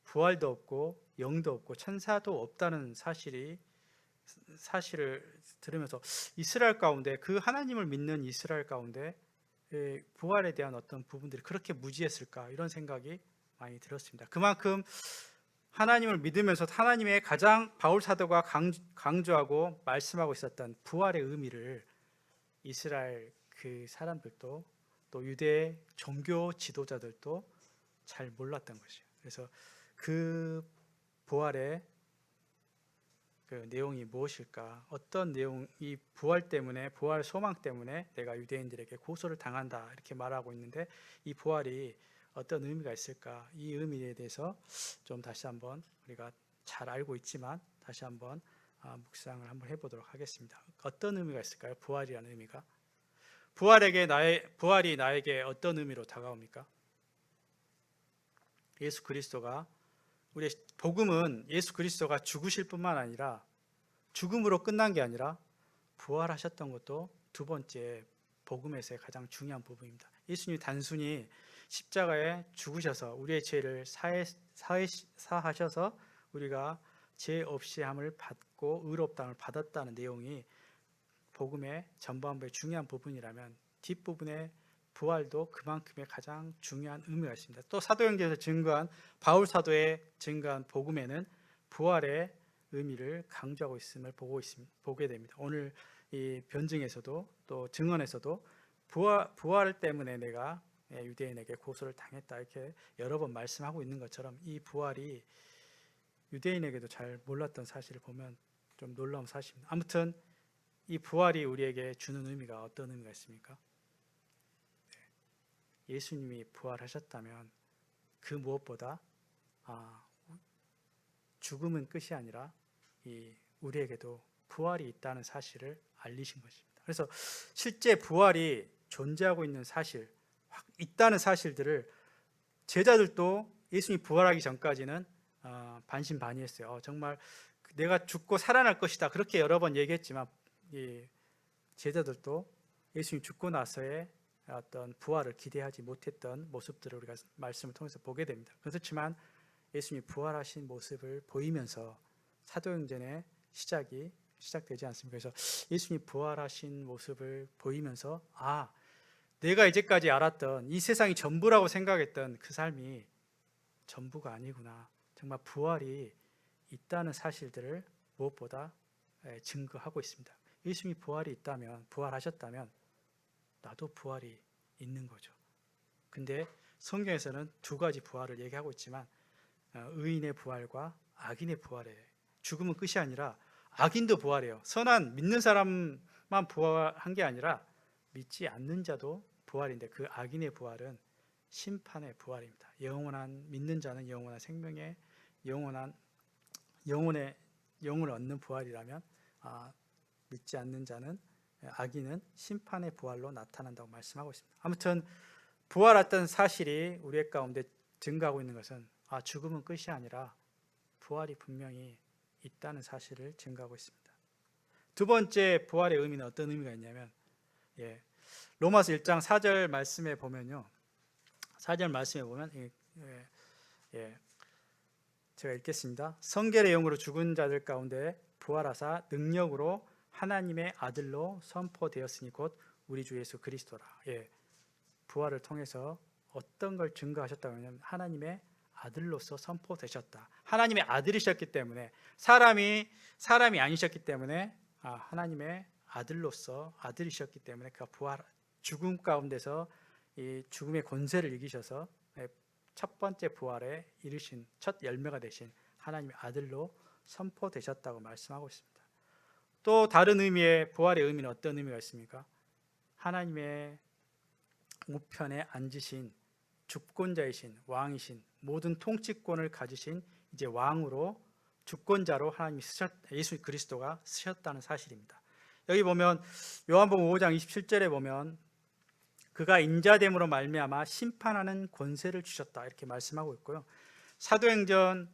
부활도 없고 영도 없고 천사도 없다는 사실을 들으면서 이스라엘 가운데, 그 하나님을 믿는 이스라엘 가운데 부활에 대한 어떤 부분들이 그렇게 무지했을까, 이런 생각이 많이 들었습니다. 그만큼 하나님을 믿으면서 하나님의 가장 바울 사도가 강조하고 말씀하고 있었던 부활의 의미를 이스라엘 그 사람들도 또 유대 종교 지도자들도 잘 몰랐던 것이에요. 그래서 그 부활의 그 내용이 무엇일까? 어떤 내용, 이 부활 때문에, 부활 소망 때문에 내가 유대인들에게 고소를 당한다, 이렇게 말하고 있는데 이 부활이 어떤 의미가 있을까? 이 의미에 대해서 좀 다시 한번 우리가 잘 알고 있지만 다시 한번 묵상을 한번 해보도록 하겠습니다. 어떤 의미가 있을까요? 부활이라는 의미가. 부활이 나에게 어떤 의미로 다가옵니까? 예수 그리스도가, 우리의 복음은 예수 그리스도가 죽으실 뿐만 아니라 죽음으로 끝난 게 아니라 부활하셨던 것도 두 번째 복음에서의 가장 중요한 부분입니다. 예수님이 단순히 십자가에 죽으셔서 우리의 죄를 사하셔서 우리가 죄 없이 함을 받고 의롭다함을 받았다는 내용이 복음의 전반부의 중요한 부분이라면, 뒷부분에 부활도 그만큼의 가장 중요한 의미가 있습니다. 또 사도행전에서 증거한 바울 사도의 증거한 복음에는 부활의 의미를 강조하고 있음을 보게 됩니다. 오늘 이 변증에서도 또 증언에서도 부활 때문에 내가 유대인에게 고소를 당했다 이렇게 여러 번 말씀하고 있는 것처럼 이 부활이 유대인에게도 잘 몰랐던 사실을 보면 좀 놀라운 사실입니다. 아무튼 이 부활이 우리에게 주는 의미가 어떤 의미가 있습니까? 예수님이 부활하셨다면 그 무엇보다 죽음은 끝이 아니라 우리에게도 부활이 있다는 사실을 알리신 것입니다. 그래서 실제 부활이 존재하고 있는 사실, 있다는 사실들을 제자들도 예수님이 부활하기 전까지는 반신반의했어요. 정말 내가 죽고 살아날 것이다 그렇게 여러 번 얘기했지만 제자들도 예수님이 죽고 나서의 어떤 부활을 기대하지 못했던 모습들을 우리가 말씀을 통해서 보게 됩니다. 그렇지만 예수님이 부활하신 모습을 보이면서 사도행전의 시작되지 않습니까? 그래서 예수님이 부활하신 모습을 보이면서 내가 이제까지 알았던 이 세상이 전부라고 생각했던 그 삶이 전부가 아니구나. 정말 부활이 있다는 사실들을 무엇보다 증거하고 있습니다. 예수님이 부활하셨다면 나도 부활이 있는 거죠. 근데 성경에서는 두 가지 부활을 얘기하고 있지만 의인의 부활과 악인의 부활에 죽음은 끝이 아니라 악인도 부활해요. 선한 믿는 사람만 부활한 게 아니라 믿지 않는 자도 부활인데 그 악인의 부활은 심판의 부활입니다. 믿는 자는 영원한 생명의 영혼을 얻는 부활이라면 믿지 않는 자는 악인은 심판의 부활로 나타난다고 말씀하고 있습니다. 아무튼 부활했던 사실이 우리 가운데 증가하고 있는 것은 죽음은 끝이 아니라 부활이 분명히 있다는 사실을 증가하고 있습니다. 두 번째 부활의 의미는 어떤 의미가 있냐면 로마서 1장 4절 말씀에 보면요. 4절 말씀에 보면 제가 읽겠습니다. 성결의 영으로 죽은 자들 가운데 부활하사 능력으로 하나님의 아들로 선포되었으니 곧 우리 주 예수 그리스도라. 부활을 통해서 어떤 걸 증거하셨다고 하냐면 하나님의 아들로서 선포되셨다. 하나님의 아들이셨기 때문에 사람이 아니셨기 때문에 하나님의 아들이셨기 때문에 그가 죽음 가운데서 이 죽음의 권세를 이기셔서 첫 번째 부활에 이르신 첫 열매가 되신 하나님의 아들로 선포되셨다고 말씀하고 있습니다. 또 다른 의미의 부활의 의미는 어떤 의미가 있습니까? 하나님의 우편에 앉으신 주권자이신 왕이신 모든 통치권을 가지신 이제 왕으로 주권자로 하나님이 예수 그리스도가 쓰셨다는 사실입니다. 여기 보면 요한복음 5장 27절에 보면 그가 인자됨으로 말미암아 심판하는 권세를 주셨다 이렇게 말씀하고 있고요. 사도행전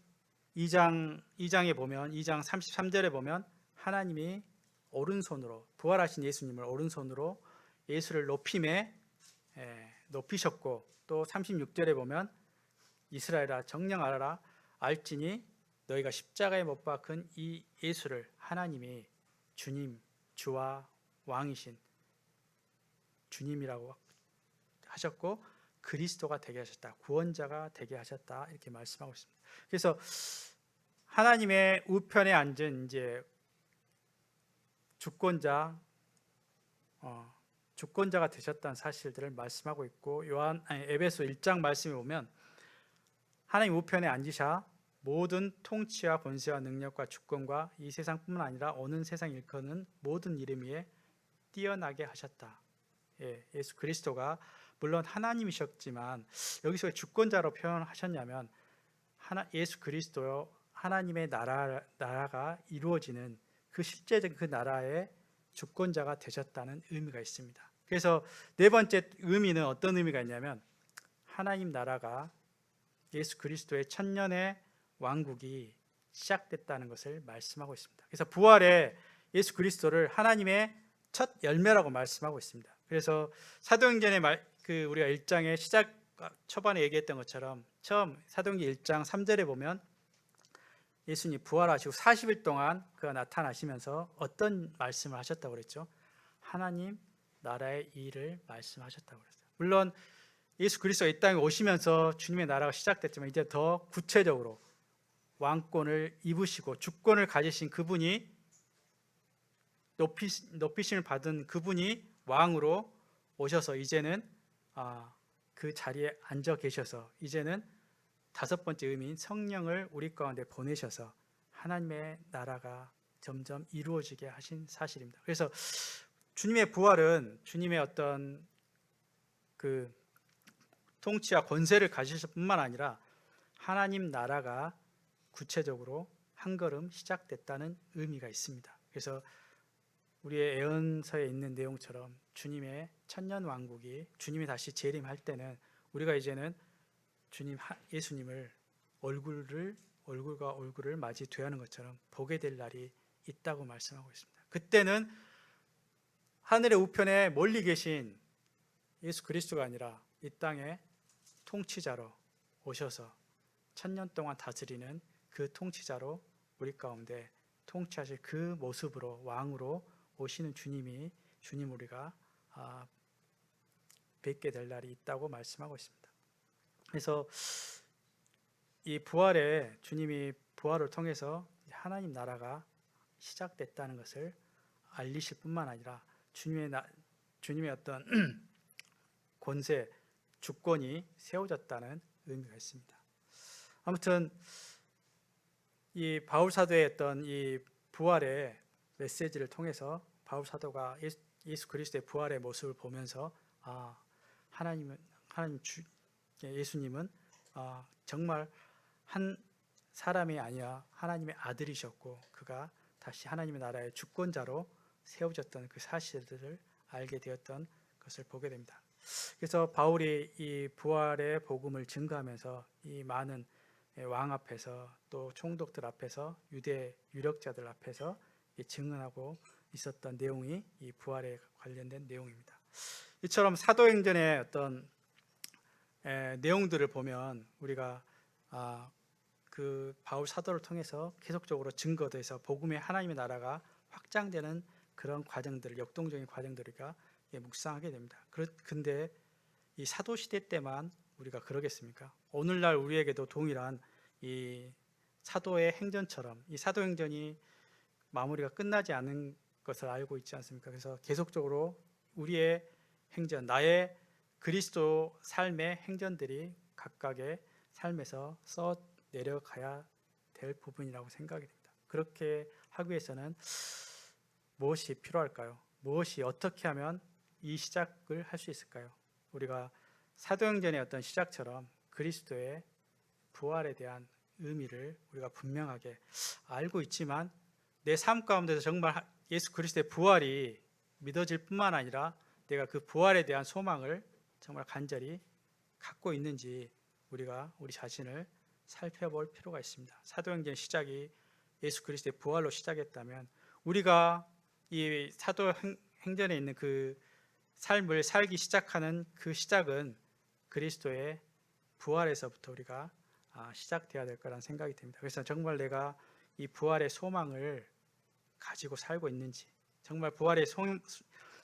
2장에 보면 2장 33절에 보면 하나님이 오른손으로 부활하신 예수님을 오른손으로 예수를 높이셨고 또 36절에 보면 이스라엘아 정녕 알아라 알지니 너희가 십자가에 못 박은 이 예수를 하나님이 주님 주와 왕이신 주님이라고 하셨고 그리스도가 되게 하셨다. 구원자가 되게 하셨다. 이렇게 말씀하고 있습니다. 그래서 하나님의 우편에 앉은 이제 주권자가 되셨다는 사실들을 말씀하고 있고 에베소 1장 말씀에 보면 하나님 우편에 앉으사 모든 통치와 권세와 능력과 주권과 이 세상뿐만 아니라 오는 세상 일컫는 모든 이름 위에 뛰어나게 하셨다. 예수 그리스도가 물론 하나님이셨지만 여기서 왜 주권자로 표현하셨냐면 예수 그리스도요 하나님의 나라가 이루어지는 그 실제적인 그 나라의 주권자가 되셨다는 의미가 있습니다. 그래서 네 번째 의미는 어떤 의미가 있냐면 하나님 나라가 예수 그리스도의 천년의 왕국이 시작됐다는 것을 말씀하고 있습니다. 그래서 부활에 예수 그리스도를 하나님의 첫 열매라고 말씀하고 있습니다. 그래서 사도행전의 우리가 1장의 시작 초반에 얘기했던 것처럼 처음 사도행전 1장 3절에 보면 예수님 부활하시고 40일 동안 그가 나타나시면서 어떤 말씀을 하셨다고 그랬죠? 하나님 나라의 일을 말씀하셨다고 그랬어요. 물론 예수 그리스도가 이 땅에 오시면서 주님의 나라가 시작됐지만 이제 더 구체적으로 왕권을 입으시고 주권을 가지신 그분이 높이심을 받은 그분이 왕으로 오셔서 이제는 그 자리에 앉아 계셔서 이제는 다섯 번째 의미인 성령을 우리 가운데 보내셔서 하나님의 나라가 점점 이루어지게 하신 사실입니다. 그래서 주님의 부활은 주님의 어떤 그 통치와 권세를 가지실 뿐만 아니라 하나님 나라가 구체적으로 한 걸음 시작됐다는 의미가 있습니다. 그래서 우리의 예언서에 있는 내용처럼 주님의 천년 왕국이 주님이 다시 재림할 때는 우리가 이제는 주님 예수님을 얼굴과 얼굴을 마주 대하는 것처럼 보게 될 날이 있다고 말씀하고 있습니다. 그때는 하늘의 우편에 멀리 계신 예수 그리스도가 아니라 이 땅에 통치자로 오셔서 천년 동안 다스리는 그 통치자로 우리 가운데 통치하실 그 모습으로 왕으로 오시는 주님 우리가 뵙게 될 날이 있다고 말씀하고 있습니다. 그래서 이 부활에 주님이 부활을 통해서 하나님 나라가 시작됐다는 것을 알리실 뿐만 아니라 주님의 어떤 권세, 주권이 세워졌다는 의미가 있습니다. 아무튼 이 바울 사도의 어떤 이 부활의 메시지를 통해서 바울 사도가 예수 그리스도의 부활의 모습을 보면서 예수님은 정말 한 사람이 아니라 하나님의 아들이셨고 그가 다시 하나님의 나라의 주권자로 세워졌던 그 사실들을 알게 되었던 것을 보게 됩니다. 그래서 바울이 이 부활의 복음을 증거하면서 이 많은 왕 앞에서 또 총독들 앞에서 유대 유력자들 앞에서 증언하고 있었던 내용이 이 부활에 관련된 내용입니다. 이처럼 사도행전의 어떤 내용들을 보면 우리가 그 바울 사도를 통해서 계속적으로 증거돼서 복음의 하나님의 나라가 확장되는 그런 과정들, 역동적인 과정들을 우리가 묵상하게 됩니다. 근데 이 사도 시대 때만 우리가 그러겠습니까? 오늘날 우리에게도 동일한 이 사도의 행전처럼 이 사도행전이 마무리가 끝나지 않은 것을 알고 있지 않습니까? 그래서 계속적으로 우리의 행전, 나의 그리스도 삶의 행전들이 각각의 삶에서 써 내려가야 될 부분이라고 생각이 됩니다. 그렇게 하기 위해서는 무엇이 필요할까요? 무엇이 어떻게 하면 이 시작을 할 수 있을까요? 우리가 사도행전의 어떤 시작처럼 그리스도의 부활에 대한 의미를 우리가 분명하게 알고 있지만 내 삶 가운데서 정말 예수 그리스도의 부활이 믿어질 뿐만 아니라 내가 그 부활에 대한 소망을 정말 간절히 갖고 있는지 우리가 우리 자신을 살펴볼 필요가 있습니다. 사도행전 시작이 예수 그리스도의 부활로 시작했다면 우리가 이 사도행전에 있는 그 삶을 살기 시작하는 그 시작은 그리스도의 부활에서부터 우리가 시작돼야 될 거라는 생각이 듭니다. 그래서 정말 내가 이 부활의 소망을 가지고 살고 있는지, 정말 부활의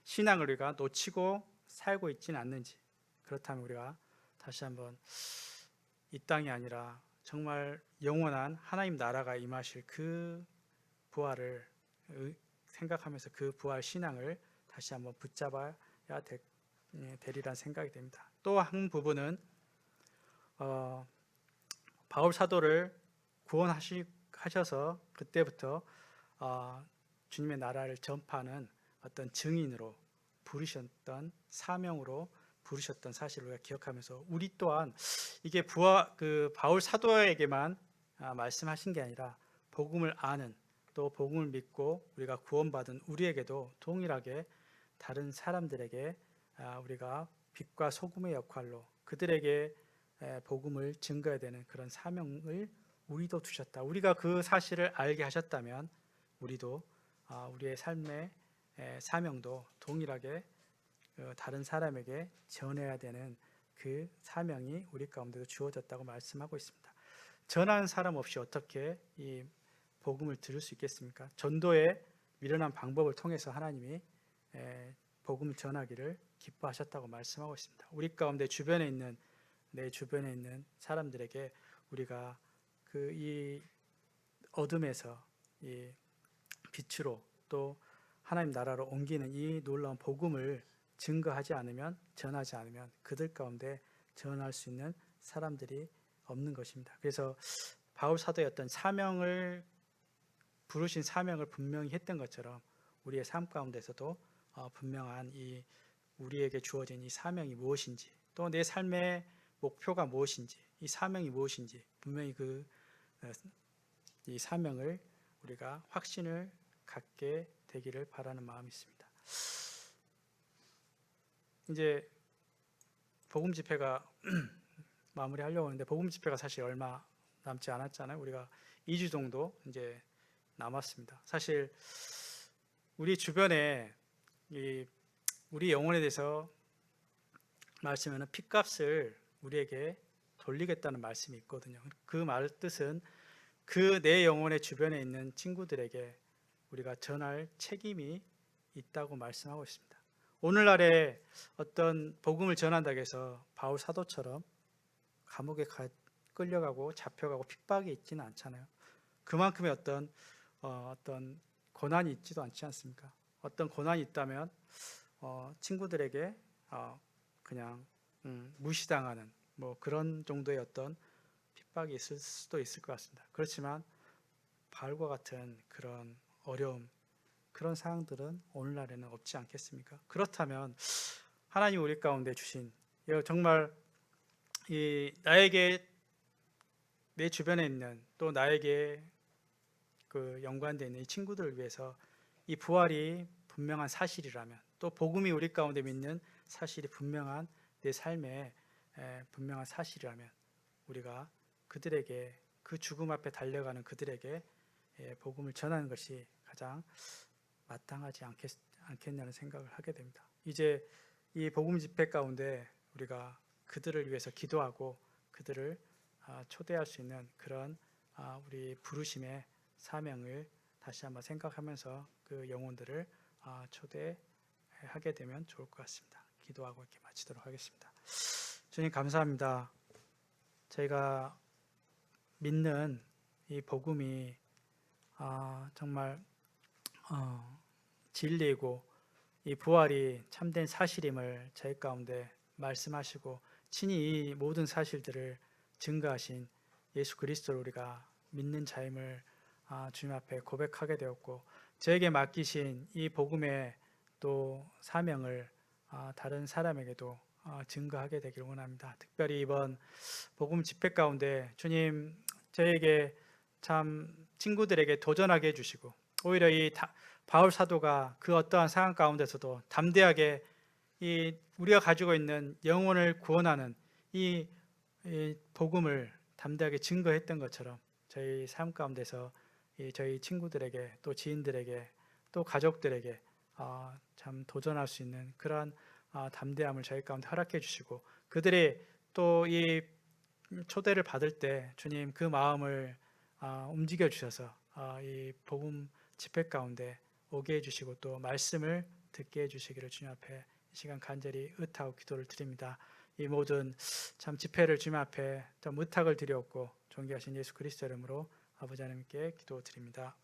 신앙을 우리가 놓치고 살고 있지는 않는지, 그렇다면 우리가 다시 한번 이 땅이 아니라 정말 영원한 하나님 나라가 임하실 그 부활을 생각하면서 그 부활 신앙을 다시 한번 붙잡아야 되리란 생각이 됩니다. 또 한 부분은 바울 사도를 구원하셔서 그때부터 주님의 나라를 전파하는 어떤 증인으로 부르셨던 사명으로 부르셨던 사실을 우리가 기억하면서 우리 또한 이게 바울 사도에게만 말씀하신 게 아니라 복음을 아는 또 복음을 믿고 우리가 구원받은 우리에게도 동일하게 다른 사람들에게 우리가 빛과 소금의 역할로 그들에게 복음을 증거해야 되는 그런 사명을 우리도 두셨다. 우리가 그 사실을 알게 하셨다면 우리도 우리의 삶의 사명도 동일하게 다른 사람에게 전해야 되는 그 사명이 우리 가운데도 주어졌다고 말씀하고 있습니다. 전하는 사람 없이 어떻게 이 복음을 들을 수 있겠습니까? 전도에 미련한 방법을 통해서 하나님이 복음 전하기를 기뻐하셨다고 말씀하고 있습니다. 우리 가운데 주변에 있는 내 주변에 있는 사람들에게 우리가 그 이 어둠에서 이 빛으로 또 하나님 나라로 옮기는 이 놀라운 복음을 증거하지 않으면, 전하지 않으면 그들 가운데 전할 수 있는 사람들이 없는 것입니다. 그래서 바울 사도의 어떤 사명을, 부르신 사명을 분명히 했던 것처럼 우리의 삶 가운데서도 분명한 이 우리에게 주어진 이 사명이 무엇인지, 또 내 삶의 목표가 무엇인지, 이 사명이 무엇인지 분명히 이 사명을 우리가 확신을 갖게 되기를 바라는 마음이 있습니다. 이제 복음 집회가 마무리하려고 하는데, 복음 집회가 사실 얼마 남지 않았잖아요. 우리가 2주 정도 이제 남았습니다. 사실 우리 주변에 우리 영혼에 대해서 말씀에는 핏값을 우리에게 돌리겠다는 말씀이 있거든요. 그 말 뜻은 그 내 영혼의 주변에 있는 친구들에게 우리가 전할 책임이 있다고 말씀하고 있습니다. 오늘날에 어떤 복음을 전한다고 해서 바울 사도처럼 감옥에 끌려가고 잡혀가고 핍박이 있지는 않잖아요. 그만큼의 어떤 고난이 있지도 않지 않습니까? 어떤 고난이 있다면 친구들에게 그냥 무시당하는 뭐 그런 정도의 어떤 핍박이 있을 수도 있을 것 같습니다. 그렇지만 바울과 같은 그런 어려움, 그런 상황들은 오늘날에는 없지 않겠습니까? 그렇다면 하나님 우리 가운데 주신 정말 나에게, 내 주변에 있는 또 나에게 연관되어 있는 이 친구들을 위해서 이 부활이 분명한 사실이라면, 또 복음이 우리 가운데 믿는 사실이 분명한 내 삶에 분명한 사실이라면, 우리가 그들에게, 그 죽음 앞에 달려가는 그들에게 복음을 전하는 것이 가장 마땅하지 않겠냐는 생각을 하게 됩니다. 이제 이 복음 집회 가운데 우리가 그들을 위해서 기도하고 그들을 초대할 수 있는 그런 우리 부르심의 사명을 다시 한번 생각하면서 그 영혼들을 초대하게 되면 좋을 것 같습니다. 기도하고 이렇게 마치도록 하겠습니다. 주님 감사합니다. 저희가 믿는 이 복음이 정말 진리이고 이 부활이 참된 사실임을 저희 가운데 말씀하시고 친히 이 모든 사실들을 증거하신 예수 그리스도를 우리가 믿는 자임을 주님 앞에 고백하게 되었고, 저에게 맡기신 이 복음의 또 사명을 다른 사람에게도 증거하게 되기를 원합니다. 특별히 이번 복음 집회 가운데 주님 저에게 참 친구들에게 도전하게 해주시고, 오히려 이 바울 사도가 그 어떠한 상황 가운데서도 담대하게 우리가 가지고 있는 영혼을 구원하는 이 복음을 담대하게 증거했던 것처럼 저희 삶 가운데서 저희 친구들에게, 또 지인들에게, 또 가족들에게 참 도전할 수 있는 그러한 담대함을 저희 가운데 허락해 주시고, 그들이 또 이 초대를 받을 때 주님 그 마음을 움직여 주셔서 이 복음 집회 가운데 오게 해주시고 또 말씀을 듣게 해주시기를 주님 앞에 이 시간 간절히 의탁하고 기도를 드립니다. 이 모든 참 집회를 주님 앞에 좀 의탁을 드렸고 존귀하신 예수 그리스도 이름으로 아버지 하나님께 기도드립니다.